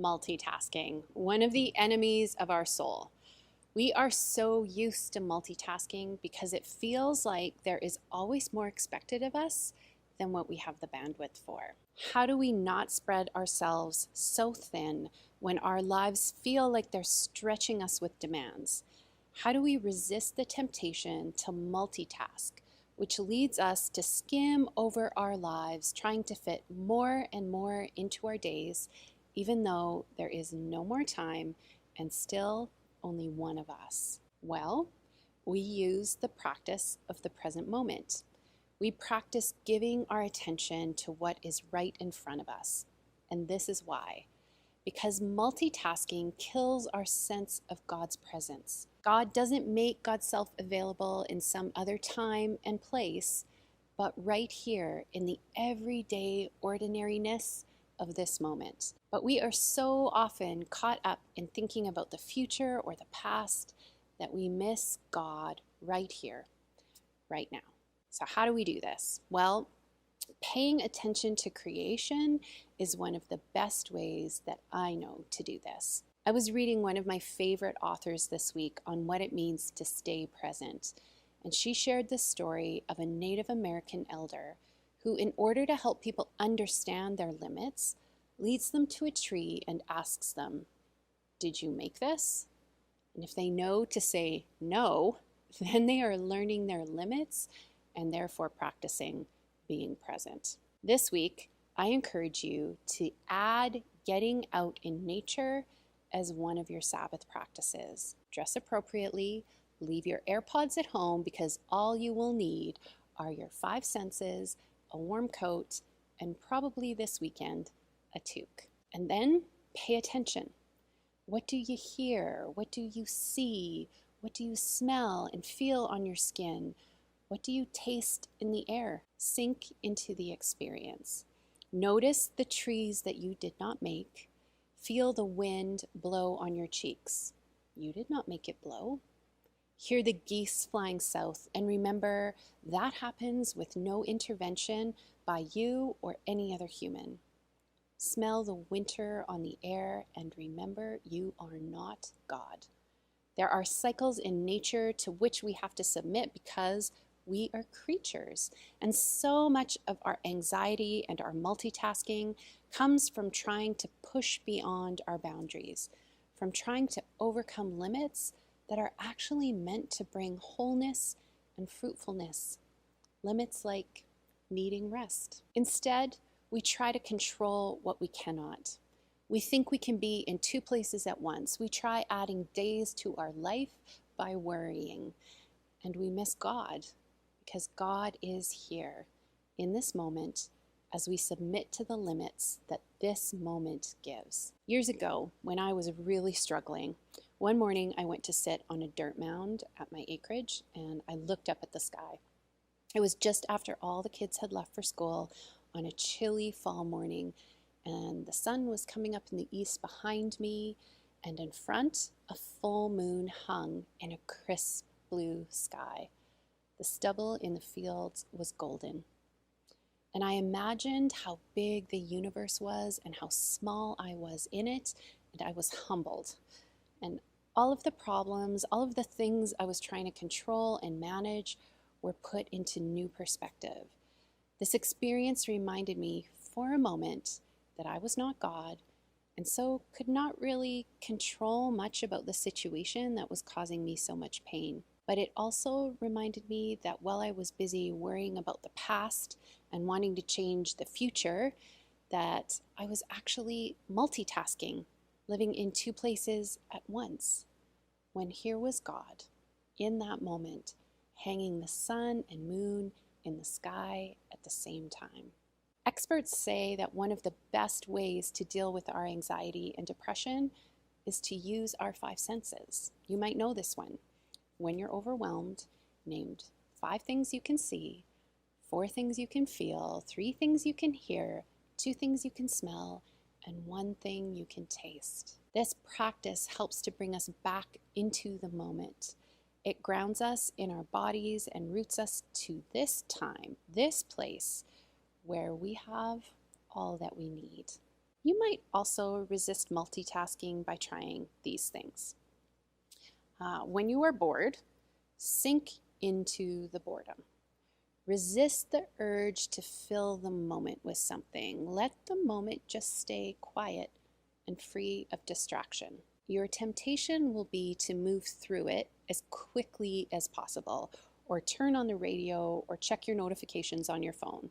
Multitasking, one of the enemies of our soul. We are so used to multitasking because it feels like there is always more expected of us than what we have the bandwidth for. How do we not spread ourselves so thin when our lives feel like they're stretching us with demands? How do we resist the temptation to multitask, which leads us to skim over our lives, trying to fit more and more into our days, even though there is no more time and still only one of us? Well, we use the practice of the present moment. We practice giving our attention to what is right in front of us. And this is why. Because multitasking kills our sense of God's presence. God doesn't make God's self available in some other time and place, but right here in the everyday ordinariness of this moment. But we are so often caught up in thinking about the future or the past that we miss God right here, right now. So how do we do this? Well, paying attention to creation is one of the best ways that I know to do this. I was reading one of my favorite authors this week on what it means to stay present, and she shared the story of a Native American elder who, in order to help people understand their limits, leads them to a tree and asks them, "Did you make this?" And if they know to say no, then they are learning their limits and therefore practicing being present. This week, I encourage you to add getting out in nature as one of your Sabbath practices. Dress appropriately, leave your AirPods at home because all you will need are your 5 senses, a warm coat, and probably this weekend, a toque. And then pay attention. What do you hear? What do you see? What do you smell and feel on your skin? What do you taste in the air? Sink into the experience. Notice the trees that you did not make. Feel the wind blow on your cheeks. You did not make it blow. Hear the geese flying south, and remember that happens with no intervention by you or any other human. Smell the winter on the air, and remember you are not God. There are cycles in nature to which we have to submit because we are creatures, and so much of our anxiety and our multitasking comes from trying to push beyond our boundaries, from trying to overcome limits that are actually meant to bring wholeness and fruitfulness. Limits like needing rest. Instead, we try to control what we cannot. We think we can be in 2 places at once. We try adding days to our life by worrying, and we miss God. Because God is here in this moment as we submit to the limits that this moment gives. Years ago, when I was really struggling, one morning I went to sit on a dirt mound at my acreage and I looked up at the sky. It was just after all the kids had left for school on a chilly fall morning, and the sun was coming up in the east behind me, and in front, a full moon hung in a crisp blue sky. The stubble in the fields was golden. And I imagined how big the universe was and how small I was in it, and I was humbled. And all of the problems, all of the things I was trying to control and manage were put into new perspective. This experience reminded me for a moment that I was not God, and so could not really control much about the situation that was causing me so much pain. But it also reminded me that while I was busy worrying about the past and wanting to change the future, that I was actually multitasking, living in 2 places at once. When here was God, in that moment, hanging the sun and moon in the sky at the same time. Experts say that one of the best ways to deal with our anxiety and depression is to use our 5 senses. You might know this one. When you're overwhelmed, name 5 things you can see, 4 things you can feel, 3 things you can hear, 2 things you can smell, and 1 thing you can taste. This practice helps to bring us back into the moment. It grounds us in our bodies and roots us to this time, this place, where we have all that we need. You might also resist multitasking by trying these things. When you are bored, sink into the boredom. Resist the urge to fill the moment with something. Let the moment just stay quiet and free of distraction. Your temptation will be to move through it as quickly as possible, or turn on the radio or check your notifications on your phone.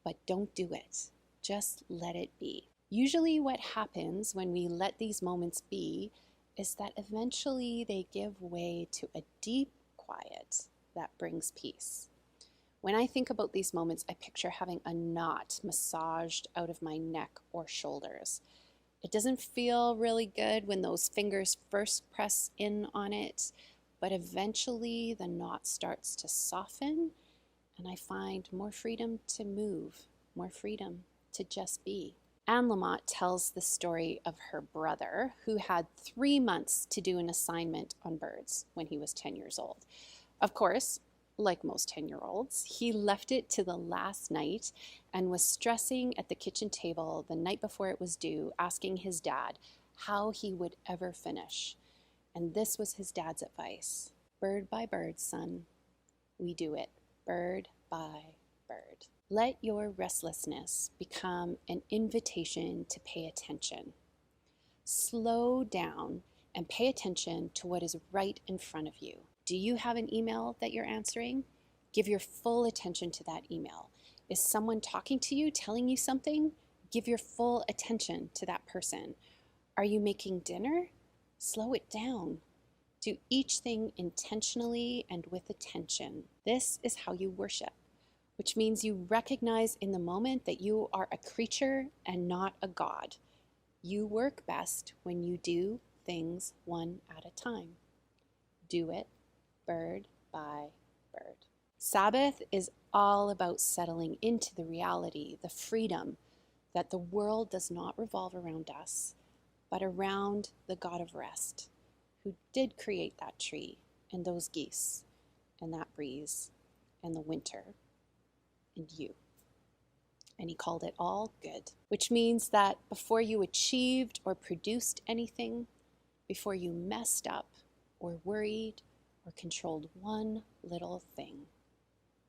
But don't do it. Just let it be. Usually, what happens when we let these moments be is that eventually they give way to a deep quiet that brings peace. When I think about these moments, I picture having a knot massaged out of my neck or shoulders. It doesn't feel really good when those fingers first press in on it, but eventually the knot starts to soften and I find more freedom to move, more freedom to just be. Anne Lamott tells the story of her brother who had 3 months to do an assignment on birds when he was 10 years old. Of course, like most 10-year-olds, he left it to the last night and was stressing at the kitchen table the night before it was due, asking his dad how he would ever finish. And this was his dad's advice: bird by bird, son. We do it bird by bird. Let your restlessness become an invitation to pay attention. Slow down and pay attention to what is right in front of you. Do you have an email that you're answering? Give your full attention to that email. Is someone talking to you, telling you something? Give your full attention to that person. Are you making dinner? Slow it down. Do each thing intentionally and with attention. This is how you worship, which means you recognize in the moment that you are a creature and not a god. You work best when you do things one at a time. Do it bird by bird. Sabbath is all about settling into the reality, the freedom that the world does not revolve around us, but around the God of rest, who did create that tree and those geese and that breeze and the winter and you. And he called it all good, which means that before you achieved or produced anything, before you messed up or worried or controlled one little thing,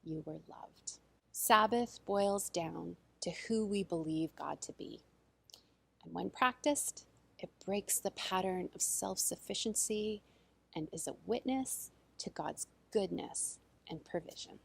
you were loved. Sabbath boils down to who we believe God to be. And when practiced, it breaks the pattern of self-sufficiency and is a witness to God's goodness and provision.